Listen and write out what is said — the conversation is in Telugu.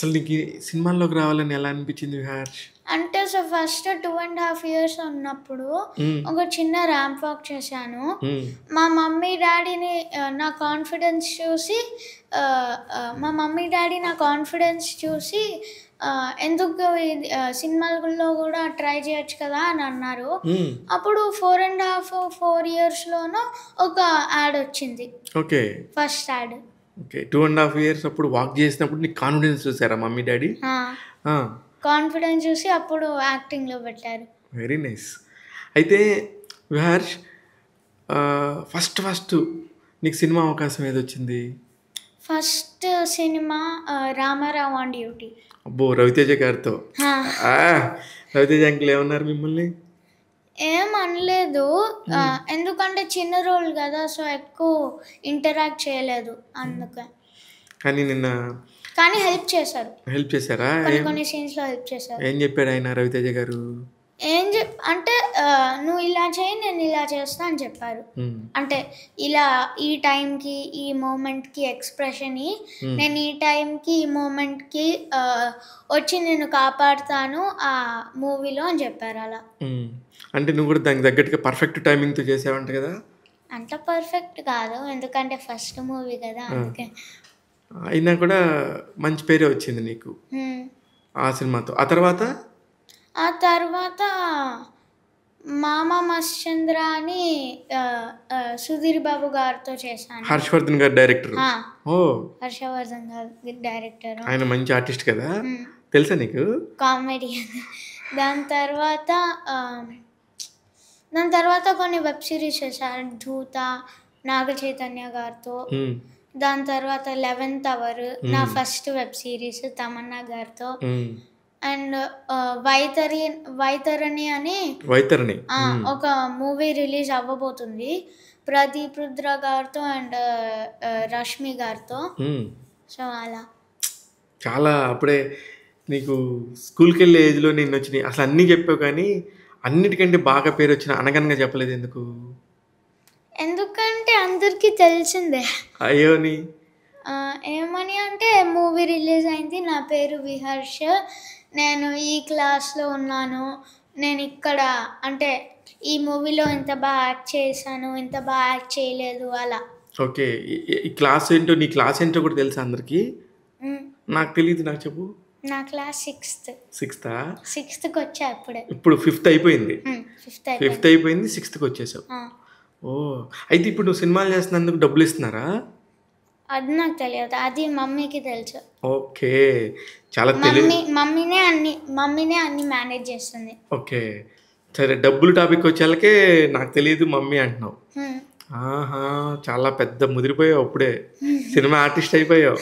అసలు నీకు సినిమాల్లోకి రావాలని ఎలా అనిపించింది విహార్ష్? అంటే ఫస్ట్ 2½ ఇయర్స్ ఉన్నప్పుడు హ్మ్. ఒక చిన్న ర్యాంప్ వాక్ చేశాను. హ్మ్. మా మమ్మీ, డ్యాడీని నా కాన్ఫిడెన్స్ చూసి మా మమ్మీ, డ్యాడీ నా కాన్ఫిడెన్స్ చూసి ఎందుకు ఇది సినిమాలలో కూడా ట్రై చేయొచ్చు కదా అని అన్నారు. హ్మ్. అప్పుడు 4½ ఇయర్స్‌లోనో ఒక యాడ్ వచ్చింది. Okay. First add. Okay. 2½ years అప్పుడు వాక్ చేసినప్పుడు నీకు కాన్ఫిడెన్స్ చూసారా మమ్మీ, డ్యాడీ? ఆ! ఆ! కాన్ఫిడెన్స్ చూసి అప్పుడు యాక్టింగ్‌లో పెట్టారు. Very nice. అయితే విహార్ష్ ఫస్ట్ నీకు సినిమా అవకాశం ఏదొచ్చింది? First cinema 'Ramarao on duty'. అబ్బో! రవితేజ గారితో. ఆ! ఆ! రవితేజ అంకుల్ ఏమన్నారు మిమ్మల్ని? ఏమనలేదు. ఎందుకంటే చిన్న రోల్ గదా! సో, ఎక్కువ ఇంటరాక్ట్ చేయలేదు అందుకే. కానీ నిన్న కానీ హెల్ప్ చేశారు. హెల్ప్ చేశారా? కొన్ని సీన్స్‌లో హెల్ప్ చేశారు. ఏం చెప్పాడు ఆయన రవితేజ గారు? అంటే నువ్వు ఇలా చెయ్యి, నేను ఇలా చేస్తా అని చెప్పారు. హ్మ్. అంటే ఇలా ఈ టైంకి, ఈ మూమెంట్‌కి ఎక్స్‌ప్రెషన్ ఇయ్యి, నేను ఈ టైంకి, ఈ మూమెంట్‌కి వచ్చి నిన్ను కాపాడుతాను ఆ మూవీలో అని చెప్పారు అలా. హ్మ్. అంటే నువ్వు కూడా దానికి తగ్గట్టుగా పర్ఫెక్ట్ టైమింగ్‌తో చేసావంట కదా! అంత పర్ఫెక్ట్ కాదు. ఎందుకంటే ఫస్ట్ మూవీ కదా! అందుకే. అయినా కూడా మంచి పేరే వచ్చింది నీకు ఆ సినిమాతో. ఆ తర్వాత 'మామ మశ్చంద్ర' అని సుధీర్ బాబు గారితో చేశాను. హర్షవర్ధన్ గారు డైరెక్టర్. ఆ! ఓహ్! హర్షవర్ధన్ గారు డైరెక్టర్. ఆయన మంచి ఆర్టిస్ట్ కదా! తెలుసా నీకు? కామెడియన్. దాని తర్వాత కొన్ని వెబ్ సిరీస్ చేశాను. 'ధూత' నాగ చైతన్య గారితో. హ్మ్. దాని తర్వాత 11th అవర్ నా ఫస్ట్ వెబ్ సిరీస్ తమన్నా గారితో. హ్మ్. అండ్ వైతరణి అని ఒక మూవీ రిలీజ్ అవ్వబోతుంది. ప్రదీప్ రుద్ర గారితో అండ్ రష్మి గారితో. సో అలా చాలా అప్పుడే నీకు స్కూల్‌కెళ్ళే ఏజ్‌లో నిన్నొచ్చినాయి. అసలు అన్నీ చెప్పావు కానీ అన్నిటికంటే బాగా పేరొచ్చిన 'అనగనగా' చెప్పలేదు ఎందుకు? ఎందుకంటే అందరికీ తెలిసిందే. అయ్యోని ఏమని అంటే మూవీ రిలీజ్ అయింది. నా పేరు విహర్ష. నేను ఈ క్లాస్‌లో ఉన్నాను. నేను ఇక్కడ అంటే ఈ మూవీలో ఇంత బాగా యాక్ట్ చేశాను, ఇంత బాగా యాక్ట్ చేయలేదు అలా. ఓకే. ఈ క్లాస్ ఏంటో నీ క్లాస్ ఏంటో కూడా తెలుసా అందరికి? నాకు తెలీదు. నాకు చెప్పు. నా క్లాస్ 6th. 6థా? 6థ్‌కి వచ్చా ఇప్పుడే. ఇప్పుడు 5th అయిపోయింది. 5th అయిపోయింది. 6థ్‌కి వచ్చేసావు. ఓహ్! అయితే ఇప్పుడు నువ్వు సినిమాలు చేస్తున్నందుకు డబ్బులు ఇస్తున్నారా? అది నాకు తెలియదు. అది మమ్మీకి తెలుసు. ఓకే. చాలా మమ్మీనే అన్ని మేనేజ్ చేస్తుంది. ఓకే. సరే డబ్బులు టాపిక్ వచ్చేళ్ళకే నాకు తెలీదు మమ్మీ అంటున్నావు. ఆహా! చాలా పెద్ద ముదిరిపోయావు అప్పుడే. సినిమా ఆర్టిస్ట్ అయిపోయావు.